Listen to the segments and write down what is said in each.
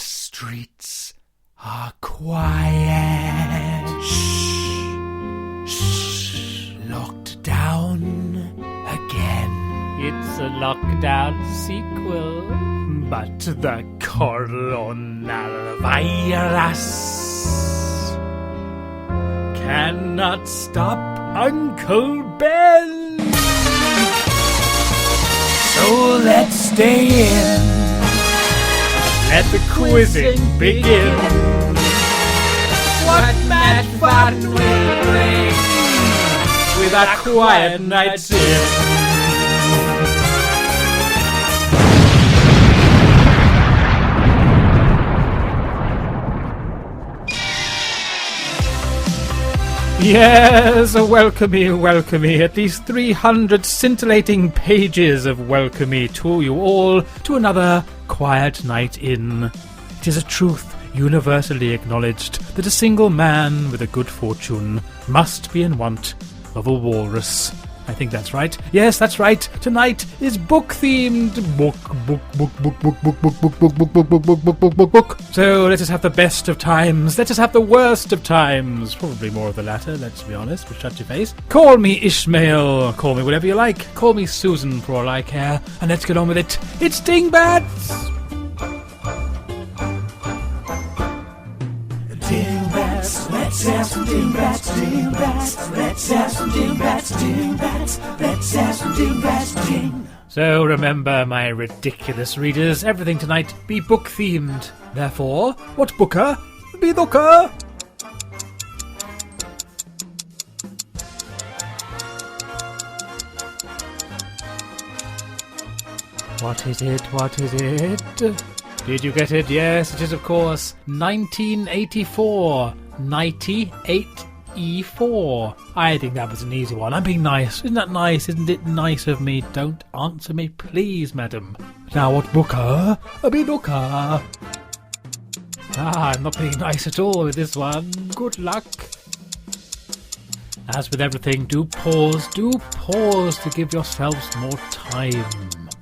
streets are quiet. Shh. Locked down again. It's a lockdown sequel. But the coronavirus cannot stop Uncle Ben. So let's stay in. Let the quizzing begin. What mad fun we'll bring with our quiet nights in. Yes, welcome me, at least 300 scintillating pages of welcome me to you all to another quiet night in. It is a truth universally acknowledged that a single man with a good fortune must be in want of a walrus. I think that's right. Yes, that's right. Tonight is book-themed. Book. So let us have the best of times. Let us have the worst of times. Probably more of the latter, let's be honest, but shut your face. Call me Ishmael. Call me whatever you like. Call me Susan for all I care. And let's get on with it. It's Dingbats! Dingbats, let's have some dingbats, dingbats. Let's have some dingbats, dingbats. Let's have some dingbats, ding. So remember, my ridiculous readers, everything tonight be book-themed. Therefore, what booker be booker? What is it? What is it? Did you get it? Yes, it is, of course, 1984. 98E4. I think that was an easy one. I'm being nice. Isn't that nice? Isn't it nice of me? Don't answer me, please, madam. Now, what booker? Be booker. I'm not being nice at all with this one. Good luck. As with everything, do pause to give yourselves more time.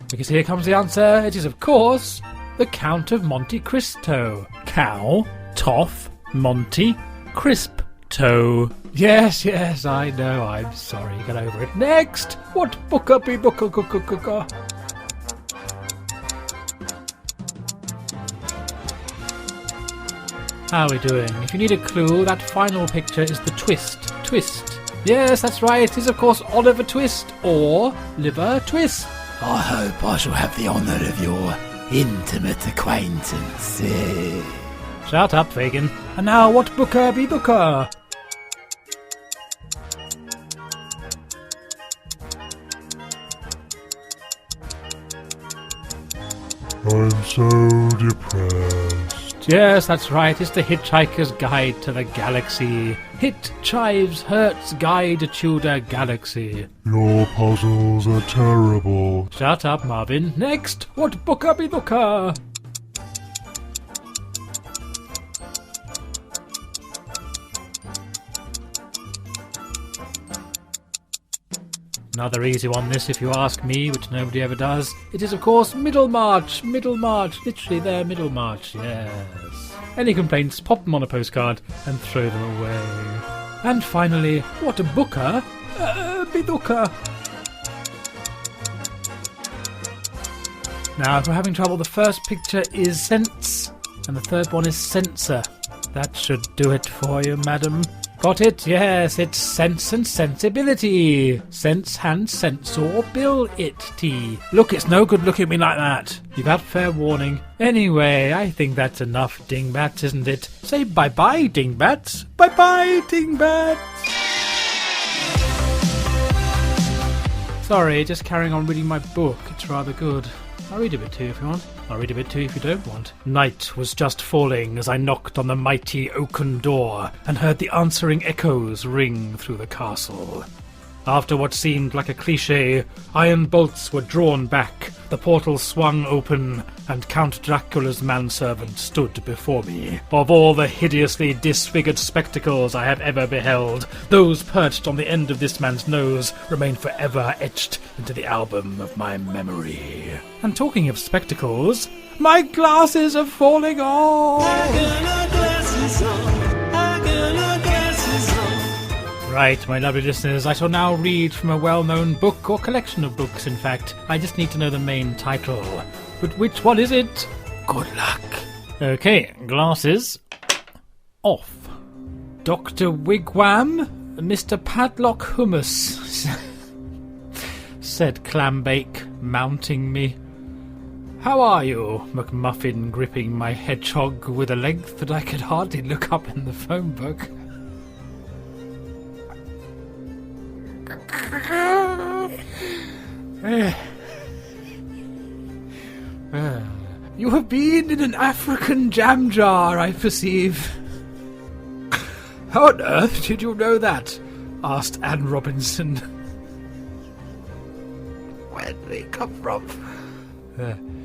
Because here comes the answer. It is, of course, the Count of Monte Cristo. Cow, Toff, Monte, Crisp Toe. Yes, I know, I'm sorry, get over it. Next! What booker be booker? How are we doing? If you need a clue, that final picture is the twist. Twist. Yes, that's right, it is of course Oliver Twist or Liver Twist. I hope I shall have the honour of your intimate acquaintance. Shut up, Fagin. And now, what booker be booker? I'm so depressed. Yes, that's right. It's the Hitchhiker's Guide to the Galaxy. Hit, chives, hurts, guide to the galaxy. Your puzzles are terrible. Shut up, Marvin. Next, what booker be booker? Another easy one, this, if you ask me, which nobody ever does. It is, of course, Middlemarch. Literally there, Middlemarch, yes. Any complaints, pop them on a postcard and throw them away. And finally, what a booker be booker. Now, if we're having trouble, the first picture is sense, and the third one is censor. That should do it for you, madam. Got it? Yes, it's Sense and Sensibility. Sense, hand, censor, bill it, tea. Look, it's no good looking at me like that. You've had fair warning. Anyway, I think that's enough, dingbats, isn't it? Say bye-bye, dingbats. Bye-bye, dingbats. Sorry, just carrying on reading my book. It's rather good. I'll read a bit too if you want. I'll read a bit too if you don't want. Night was just falling as I knocked on the mighty oaken door and heard the answering echoes ring through the castle. After what seemed like a cliché, iron bolts were drawn back, the portal swung open, and Count Dracula's manservant stood before me. Of all the hideously disfigured spectacles I have ever beheld, those perched on the end of this man's nose remain forever etched into the album of my memory. And talking of spectacles, My glasses are falling off! Right, my lovely listeners, I shall now read from a well-known book, or collection of books, in fact. I just need to know the main title. But which one is it? Good luck. Okay, glasses off. Dr. Wigwam, Mr. Padlock Hummus, said Clambake, mounting me. How are you, McMuffin, gripping my hedgehog with a length that I could hardly look up in the phone book. You have been in an African jam jar, I perceive. How on earth did you know that? Asked Anne Robinson. Where did they come from?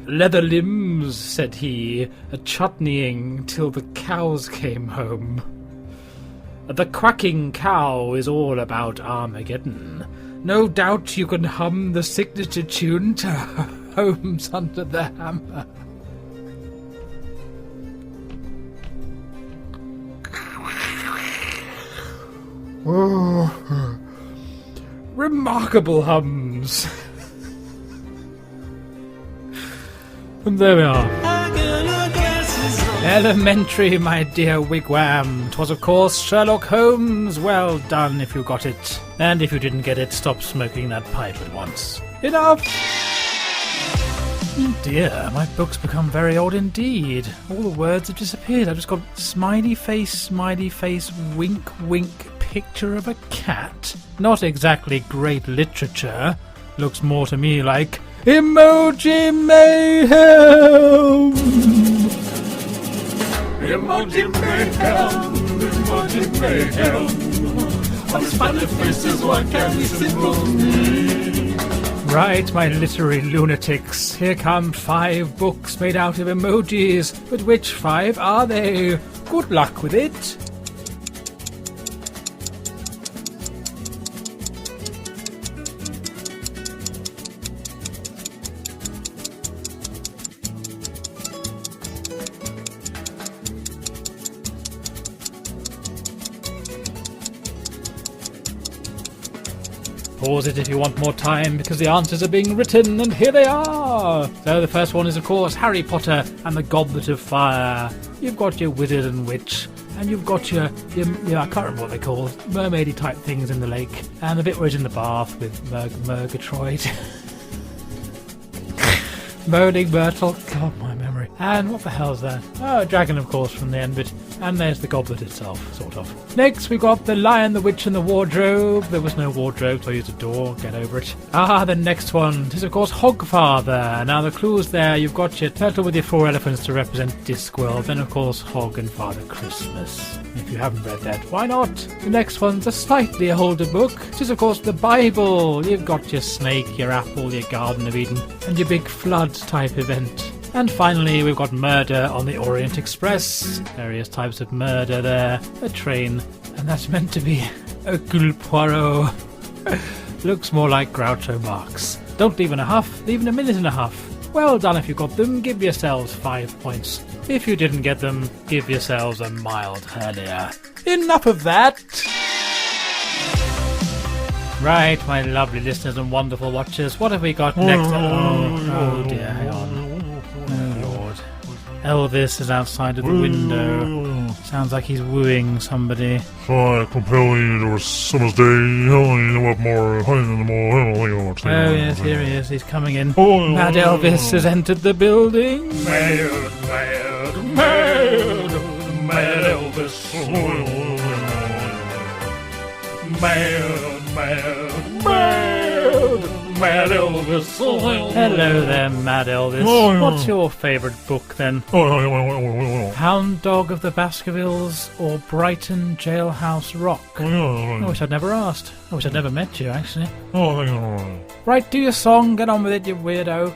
Leather limbs, said he, a-chutneying till the cows came home. The quacking cow is all about Armageddon. No doubt you can hum the signature tune to Holmes Under the Hammer. Oh, remarkable hums. And there we are. Elementary, my dear Wigwam. 'Twas of course Sherlock Holmes. Well done if you got it. And if you didn't get it, stop smoking that pipe at once. Enough! Oh dear, my book's become very old indeed. All the words have disappeared. I've just got smiley face, wink, wink, picture of a cat. Not exactly great literature. Looks more to me like Emoji Mayhem! Emoji Mayhem! Emoji Mayhem! On smiley faces, what can we see? Right, my literary lunatics. Here come 5 books made out of emojis. But which 5 are they? Good luck with it. Pause it if you want more time, because the answers are being written, and here they are! So the first one is, of course, Harry Potter and the Goblet of Fire. You've got your wizard and witch, and you've got your I can't remember what they're called, mermaidy type things in the lake, and the bit where he's in the bath with Murgatroyd. Moaning Myrtle, God, my memory. And what the hell's that? Oh, a dragon, of course, from the end bit. And there's the goblet itself, sort of. Next, we got the Lion, the Witch, and the Wardrobe. There was no wardrobe, so I used a door. Get over it. Ah, the next one. This is, of course, Hogfather. Now, the clues there. You've got your turtle with your 4 elephants to represent Discworld. Then, of course, Hog and Father Christmas. If you haven't read that, why not? The next one's a slightly older book. This is, of course, the Bible. You've got your snake, your apple, your Garden of Eden, and your big flood type event. And finally, we've got Murder on the Orient Express. Various types of murder there. A train. And that's meant to be Hercule Poirot. Looks more like Groucho Marx. Don't leave in a huff, leave in a minute and a half. Well done if you got them, give yourselves 5 points. If you didn't get them, give yourselves a mild hernia. Enough of that! Right, my lovely listeners and wonderful watchers, what have we got next? Oh dear, hang on. Oh Lord. Elvis is outside of the window. Sounds like he's wooing somebody. I compel you to a summer's day. What more? Oh yes, here he is. He's coming in. Mad Elvis has entered the building. Mad Elvis. Mad Elvis. Hello there, Mad Elvis. What's your favourite book then? Hound Dog of the Baskervilles or Brighton Jailhouse Rock? I wish I'd never asked. I wish I'd never met you, actually. Right, do your song. Get on with it, you weirdo.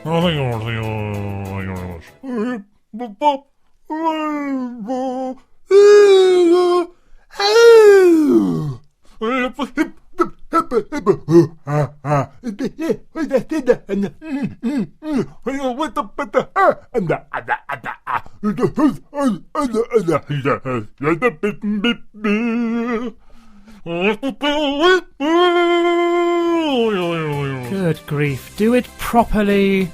Good grief, do it properly.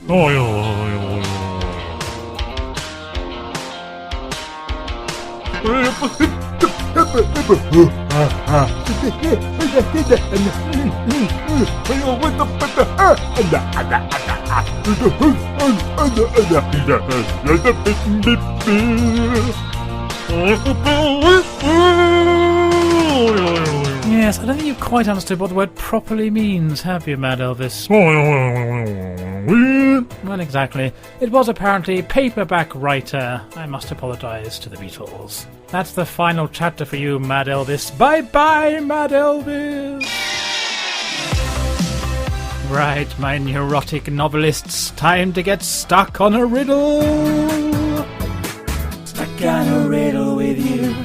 Yes, I don't think you've quite understood what the word properly means, have you, Mad Elvis? Well, exactly. It was apparently paperback writer. I must apologise to the Beatles. That's the final chapter for you, Mad Elvis. Bye-bye, Mad Elvis! Right, my neurotic novelists, time to get stuck on a riddle! Stuck on a riddle with you.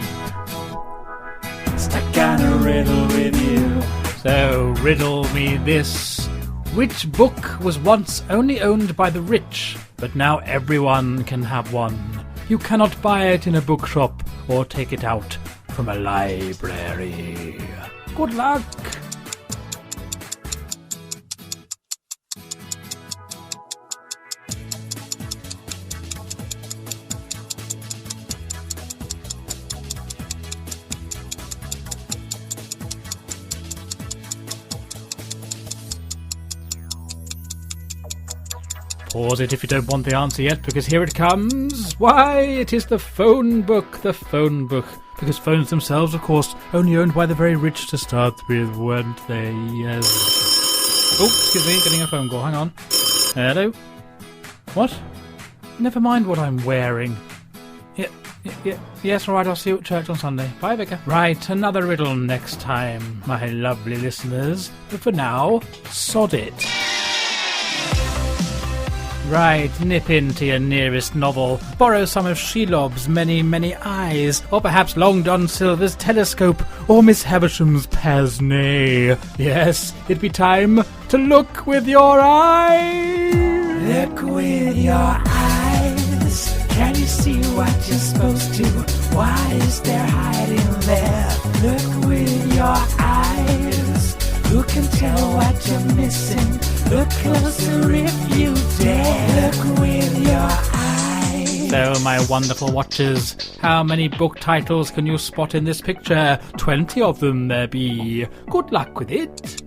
Stuck on a riddle with you. So, riddle me this. Which book was once only owned by the rich, but now everyone can have one? You cannot buy it in a bookshop or take it out from a library. Good luck! Pause it if you don't want the answer yet, because here it comes. Why, it is the phone book, because phones themselves, of course, only owned by the very rich to start with, weren't they? Yes. Oh, excuse me, getting a phone call, hang on. Hello? What? Never mind what I'm wearing. Yes, alright, I'll see you at church on Sunday. Bye, Vicar. Right, another riddle next time, my lovely listeners. But for now, sod it. Right, nip into your nearest novel, borrow some of Shelob's Many, Many Eyes, or perhaps Long John Silver's Telescope, or Miss Havisham's Pince-Nez. Yes, it'd be time to look with your eyes. Look with your eyes. Can you see what you're supposed to? What is there hiding there? Look with your eyes. Who can tell what you're missing? Look closer if you dare. Look with your eyes. So, my wonderful watchers, how many book titles can you spot in this picture? 20 of them there be. Good luck with it.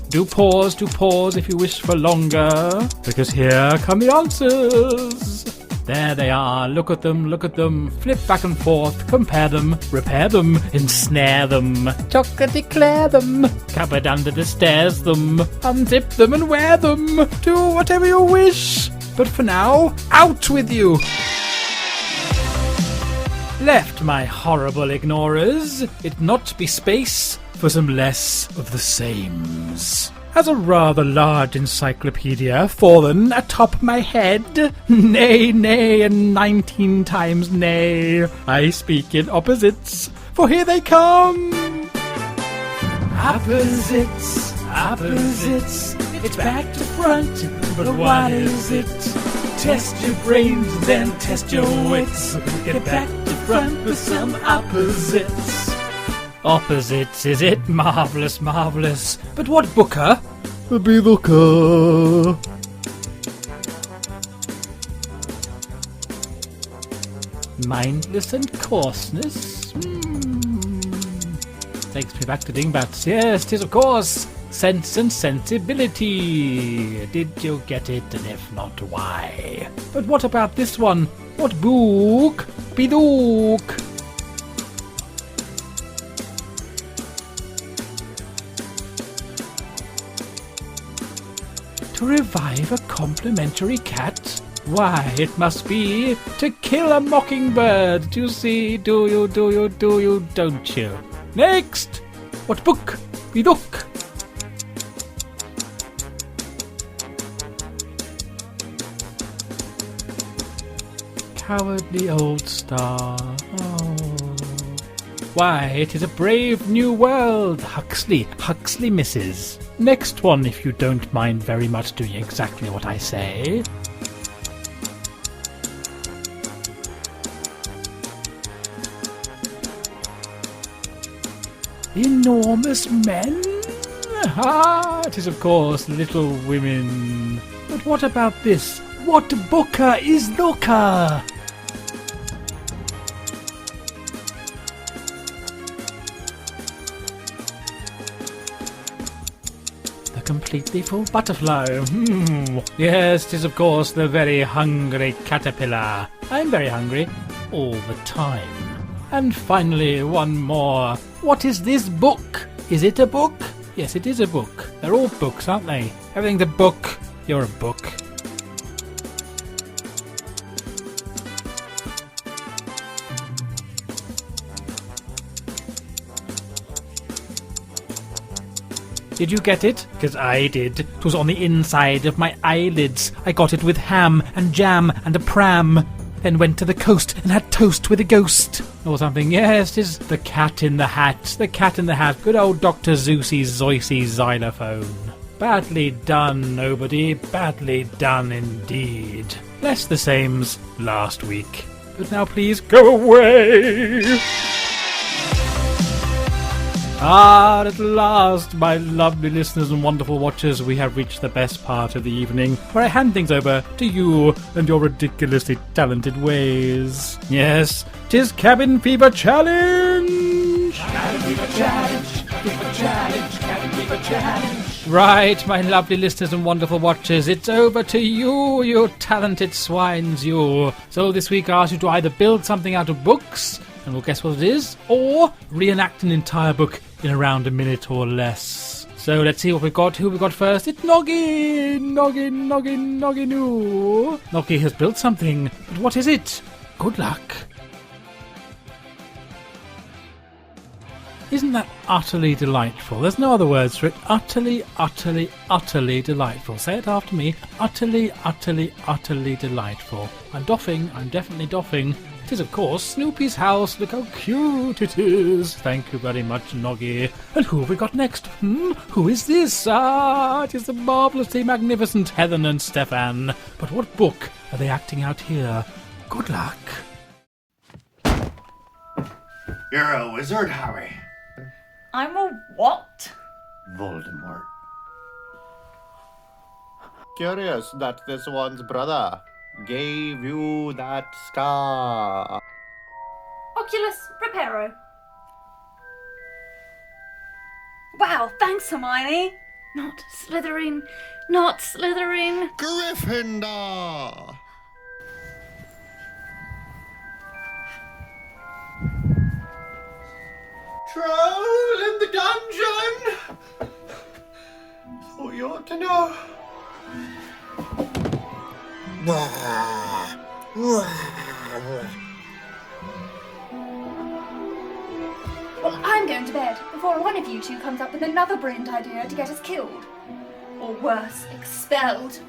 Do pause if you wish for longer, because here come the answers. There they are, look at them, flip back and forth, compare them, repair them, ensnare them, chocolate declare them, cupboard under the stairs them, unzip them and wear them, do whatever you wish. But for now, out with you! Left, my horrible ignorers, it not be space for some less of the sames. As a rather large encyclopedia fallen atop my head, nay, and 19 times nay, I speak in opposites, for here they come. Opposites, it's back to front, but what is it? Test your brains, then test your wits, get back to front with some opposites. Opposites, is it? Marvellous. But what booker? Be looker. Mindless and coarseness? Takes me back to dingbats. Yes, 'tis of course. Sense and sensibility. Did you get it? And if not, why? But what about this one? What book? Bidook. To revive a complimentary cat? Why, it must be To Kill a Mockingbird. Do you see? Do you, don't you? Next! What book? We look. Cowardly old star. Oh. Why, it is a brave new world. Huxley misses. Next one, if you don't mind very much doing exactly what I say. Enormous men? It is of course Little Women. But what about this? What booker is looker? The completely full butterfly. Yes, 'tis of course the very hungry caterpillar. I'm very hungry all the time. And finally, one more. What is this book? Is it a book? Yes, it is a book. They're all books, aren't they? Everything's a book. You're a book. Did you get it? Because I did. It was on the inside of my eyelids. I got it with ham and jam and a pram. Then went to the coast and had toast with a ghost. Or something. Yes, 'tis the cat in the hat. The cat in the hat. Good old Dr. Zeus's Zoicy xylophone. Badly done, nobody. Badly done indeed. Less the same's last week. But now please go away. At last, my lovely listeners and wonderful watchers, we have reached the best part of the evening, where I hand things over to you and your ridiculously talented ways. Yes, 'tis Cabin Fever Challenge! Cabin Fever Challenge, Fever Challenge, Cabin Fever Challenge. Right, my lovely listeners and wonderful watchers, it's over to you, you talented swines, you. So this week I ask you to either build something out of books, and we'll guess what it is, or reenact an entire book in around a minute or less. So let's see what we've got. Who we got first? It's Noggy! Noggy. Noggy has built something, but what is it? Good luck. Isn't that utterly delightful? There's no other words for it. Utterly, utterly, utterly delightful. Say it after me. Utterly, utterly, utterly delightful. I'm definitely doffing. It is, of course, Snoopy's house. Look how cute it is. Thank you very much, Noggy. And who have we got next? Who is this? It is the marvellously magnificent Helen and Stefan. But what book are they acting out here? Good luck. You're a wizard, Harry. I'm a what? Voldemort. Curious that this one's brother gave you that scar. Oculus Reparo. Wow, thanks, Hermione. Not Slytherin. Gryffindor! Troll in the dungeon! Thought you ought to know. Well, I'm going to bed before one of you two comes up with another brilliant idea to get us killed. Or worse, expelled.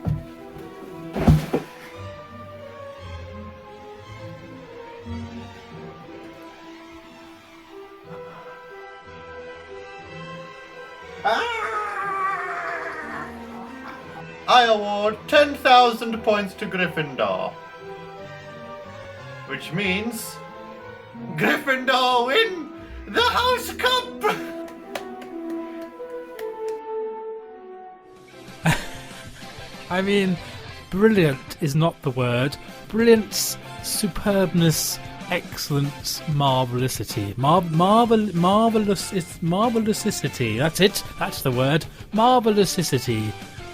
I award 10,000 points to Gryffindor. Which means Gryffindor win the House Cup! I mean, brilliant is not the word. Brilliance, superbness, excellence, marvellousity. Marvellousicity. That's it. That's the word. Marvellousicity.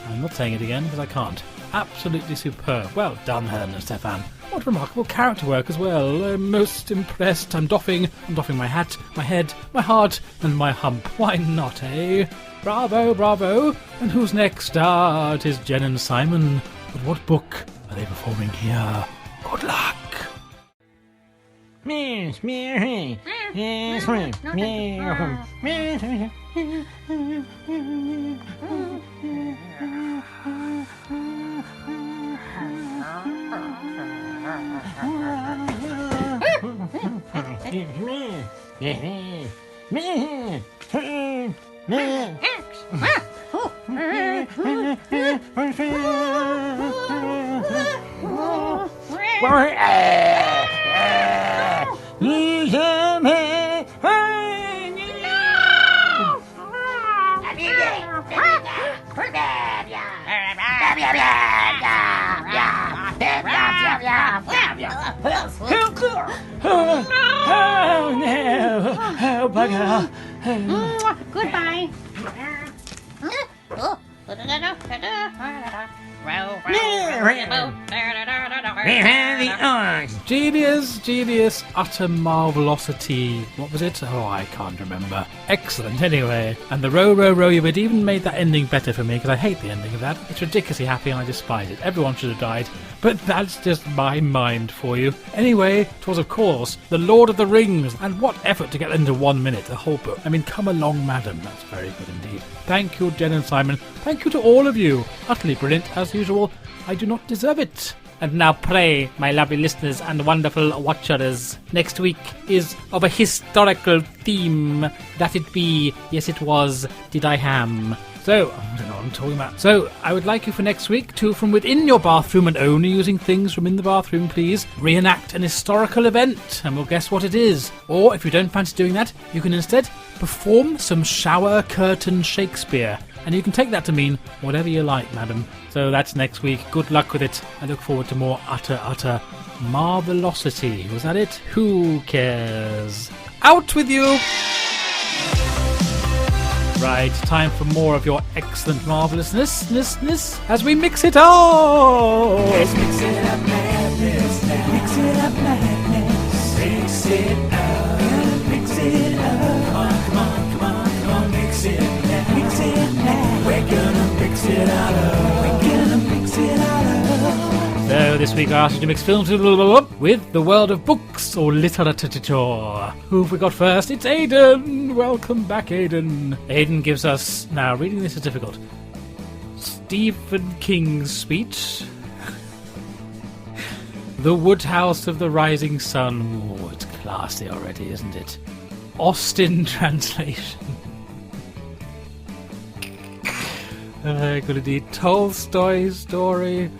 I'm not saying it again because I can't. Absolutely superb. Well done, Helen and Stefan. What remarkable character work as well. I'm most impressed. I'm doffing my hat, my head, my heart, and my hump. Why not, eh? Bravo, bravo. And who's next? It is Jen and Simon. But what book are they performing here? Good luck. Oh no! Oh bugger! Goodbye. Genius, utter marvelosity. What was it? Oh, I can't remember. Excellent, anyway. And the row, you had even made that ending better for me, because I hate the ending of that. It's ridiculously happy and I despise it. Everyone should have died. But that's just my mind for you. Anyway, it was, of course, The Lord of the Rings. And what effort to get into 1 minute, the whole book. I mean, come along, madam. That's very good indeed. Thank you, Jen and Simon. Thank you to all of you. Utterly brilliant, as usual. I do not deserve it. And now pray, my lovely listeners and wonderful watchers, next week is of a historical theme, that it be, yes it was, did I ham. So, I don't know what I'm talking about. So, I would like you for next week to, from within your bathroom and only using things from in the bathroom, please, reenact an historical event, and we'll guess what it is. Or, if you don't fancy doing that, you can instead perform some shower curtain Shakespeare. And you can take that to mean whatever you like, madam. So that's next week. Good luck with it. I look forward to more utter marvelosity. Was that it? Who cares? Out with you! Right, time for more of your excellent marvelousness as we mix it all! Let's mix it up, madness. Mix it up, madness. Mix it up. Mix it up. Come on, mix it now. Mix it now. We're gonna mix it all up. We're gonna mix it all up. So this week I asked you to mix films with the world of books or literature. Who have we got first? It's Aidan! Welcome back, Aidan. Aidan gives us, now reading this is difficult, Stephen King's speech, The Woodhouse of the Rising Sun. Oh, it's classy already, isn't it? Austin translation. Good indeed. Tolstoy's story,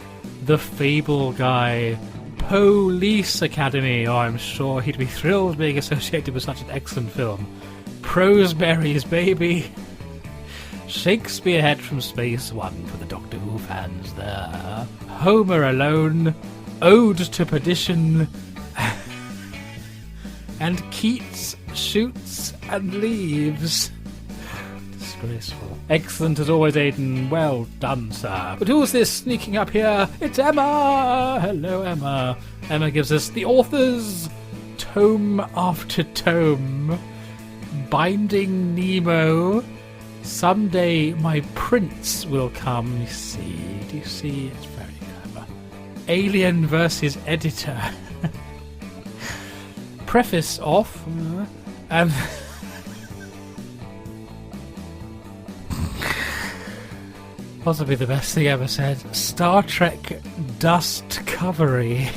The Fable Guy, Police Academy. Oh, I'm sure he'd be thrilled being associated with such an excellent film. Proseberry's Baby, Shakespeare Head from Space, one for the Doctor Who fans there. Homer Alone, Ode to Perdition, and Keats Shoots and Leaves. Disgraceful. Excellent as always, Aidan. Well done, sir. But who's this sneaking up here? It's Emma! Hello, Emma. Emma gives us the authors, tome after tome. Binding Nemo. Someday my prince will come. You see? Do you see? It's very clever. Alien versus Editor. Preface off. And... possibly the best thing ever said. Star Trek Dust Covery.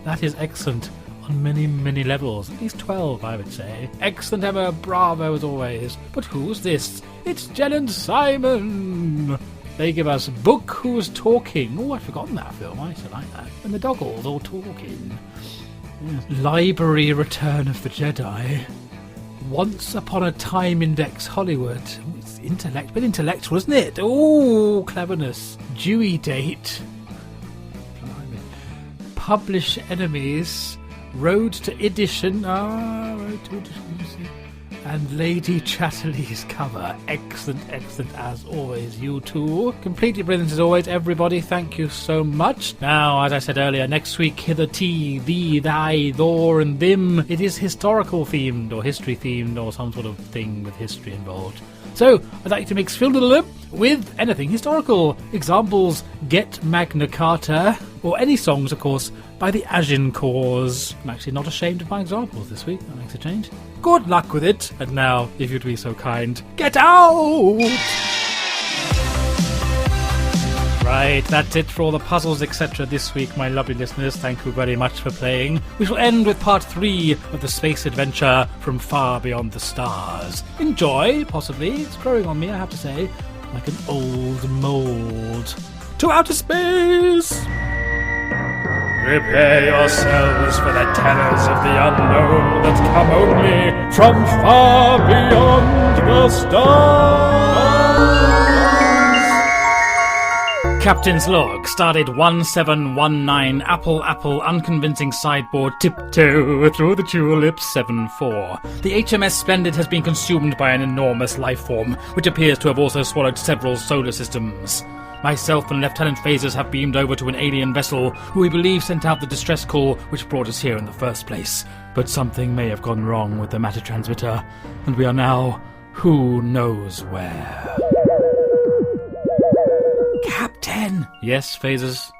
That is excellent on many levels. At least 12, I would say. Excellent, Emma. Bravo as always. But who's this? It's Jen and Simon. They give us Book Who's Talking. Oh, I'd forgotten that film. I used to like that. And the Doggles all talking. Library Return of the Jedi. Once Upon a Time Index Hollywood. Ooh, it's but intellectual, isn't it? Oh, cleverness. Dewey Date. Blimey. Publish Enemies. Road to Edition. Road to Edition. And Lady Chatterley's cover. Excellent as always, you two. Completely brilliant as always, everybody. Thank you so much. Now, as I said earlier, next week, hitherto, thee, thy, thor, and them. It is historical themed, or history themed, or some sort of thing with history involved. So, I'd like you to mix film with anything historical. Examples, Get Magna Carta, or any songs, of course, by the Agincourts. I'm actually not ashamed of my examples this week. That makes a change. Good luck with it. And now, if you'd be so kind, get out! Right, that's it for all the puzzles, etc. this week, my lovely listeners. Thank you very much for playing. We shall end with part 3 of the space adventure from far beyond the stars. Enjoy, possibly. It's growing on me, I have to say, like an old mold. To outer space! Prepare yourselves for the terrors of the unknown that come only from far beyond the stars. Captain's log, stardate 1719, apple, unconvincing sideboard, tiptoe through the tulips, 7-4. The HMS Splendid has been consumed by an enormous life form, which appears to have also swallowed several solar systems. Myself and Lieutenant Phasers have beamed over to an alien vessel, who we believe sent out the distress call which brought us here in the first place. But something may have gone wrong with the matter transmitter, and we are now who knows where. Captain! Yes, Phasers?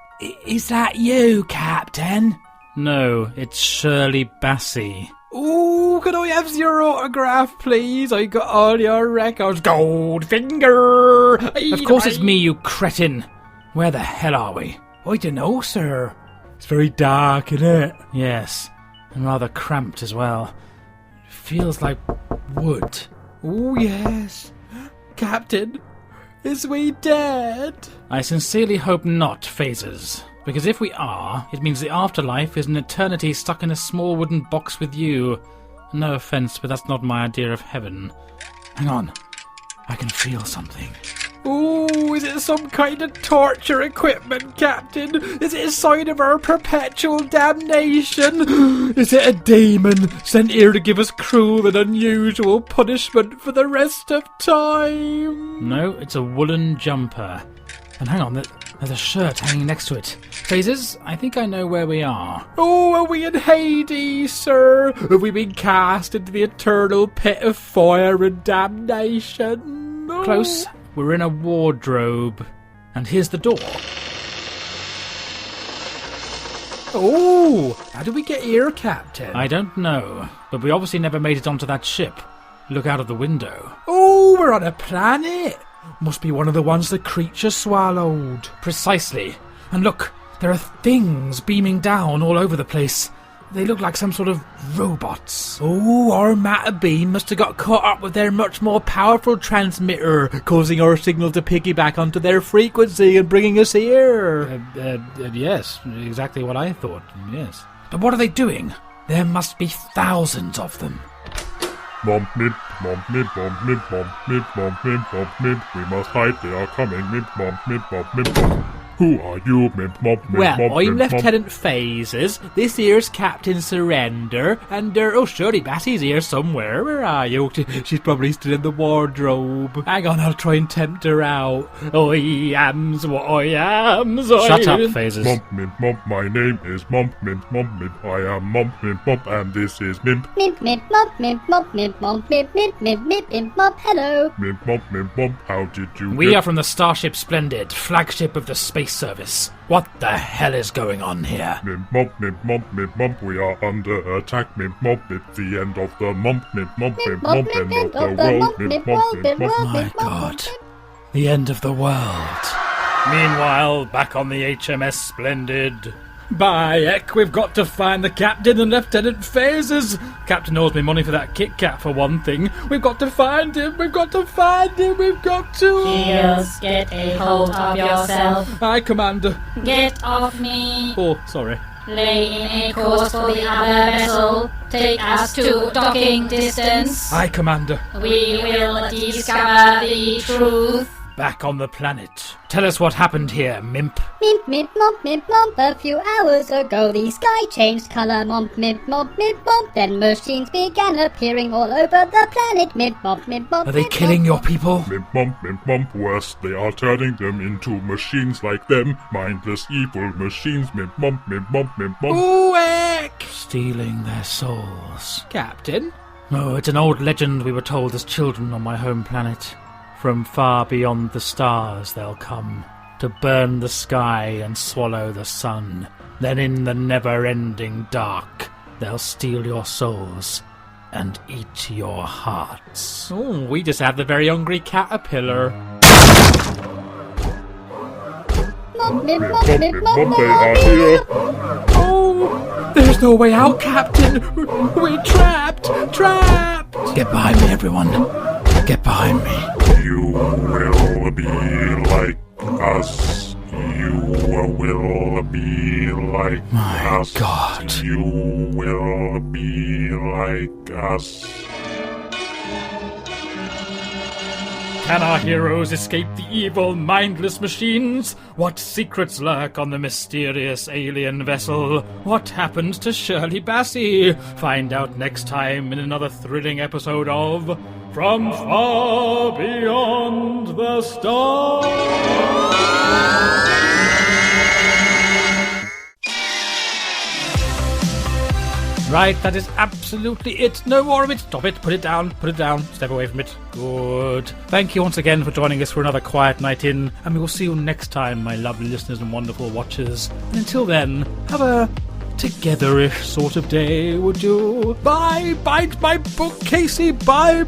Is that you, Captain? No, it's Shirley Bassey. Ooh, can I have your autograph, please? I got all your records. Goldfinger! Of course it's me, you cretin. Where the hell are we? I don't know, sir. It's very dark, isn't it? Yes, and rather cramped as well. Feels like wood. Oh, yes. Captain, is we dead? I sincerely hope not, Phasers. Because if we are, it means the afterlife is an eternity stuck in a small wooden box with you. No offence, but that's not my idea of heaven. Hang on. I can feel something. Ooh, is it some kind of torture equipment, Captain? Is it a sign of our perpetual damnation? Is it a demon sent here to give us cruel and unusual punishment for the rest of time? No, it's a woolen jumper. And hang on, there's a shirt hanging next to it. Phasers, I think I know where we are. Oh, are we in Hades, sir? Have we been cast into the eternal pit of fire and damnation? No. Close. We're in a wardrobe. And here's the door. Oh, how did we get here, Captain? I don't know, but we obviously never made it onto that ship. Look out of the window. Oh, we're on a planet. Must be one of the ones the creature swallowed. Precisely. And look, there are things beaming down all over the place. They look like some sort of robots. Oh, our matter beam must have got caught up with their much more powerful transmitter, causing our signal to piggyback onto their frequency and bringing us here. Yes, exactly what I thought, yes. But what are they doing? There must be thousands of them. Mom, mid, mom, mid, mom, mid, mom, mid, mom, mid, mom, mid. We must hide, they are coming. Mid, mom, mid, mom, mid, mom. Who are you, mid, mom, mid, well, mom, I'm mid, Lieutenant Phasers. This here's Captain Surrender. And, Shirley Bassey's here somewhere. Where are you? She's probably still in the wardrobe. Hang on, I'll try and tempt her out. I am's what I am. Shut up, Phasers. Mom, mid, mom, my name is Mom, mid, mom, mid. I am Mom, mid, mom, and this is Mimp. Mimp, mimp, mop, mimp, mop, mimp, mop, mimp, mimp, mimp, mimp, mimp, mop, hello. Mimp, mom, how did you We are from the Starship Splendid, flagship of the Space Service. What the hell is going on here? Mimp, mom, we are under attack. Mimp, mom, it's the end of the month. Mimp, mom, end of the world. Mimp, mom. My God, the end of the world. Meanwhile, back on the HMS Splendid. By heck, we've got to find the captain and Lieutenant Phasers. Captain owes me money for that Kit Kat for one thing. We've got to find him. We've got to Heels, get a hold of yourself. Aye, Commander. Get off me. Oh, sorry. Lay in a course for the other vessel. Take us to docking distance. Aye, Commander. We will discover the truth. Back on the planet. Tell us what happened here, Mimp. Mimp, mimp, mop, mimp, mop. A few hours ago the sky changed colour. Mimp, mimp, mop, mimp, mop. Then machines began appearing all over the planet. Mimp, mop, mimp, mop. Are they killing your people? Mimp, mom, worse. They are turning them into machines like them. Mindless, evil machines. Mimp, mom. Ooh, heck! Stealing their souls. Captain? Oh, it's an old legend we were told as children on my home planet. From far beyond the stars they'll come, to burn the sky and swallow the sun. Then in the never-ending dark, they'll steal your souls and eat your hearts. Oh, we just have the very hungry caterpillar. Mop, mip, mop, Mop, mip, mip, mop, mop, they mop, are mip. here. Oh, there's no way out, Captain. We're trapped. Trapped. Get behind me, everyone. Get behind me. You will be like us. You will be like My us. God. You will be like us. Can our heroes escape the evil, mindless machines? What secrets lurk on the mysterious alien vessel? What happened to Shirley Bassey? Find out next time in another thrilling episode of From Far Beyond the Stars. Right, that is absolutely it. No more of it. Stop it. Put it down. Put it down. Step away from it. Good. Thank you once again for joining us for another quiet night in, and we will see you next time, my lovely listeners and wonderful watchers. And until then, have a together-ish sort of day, would you? Bye. Bite my book, Casey. Bye.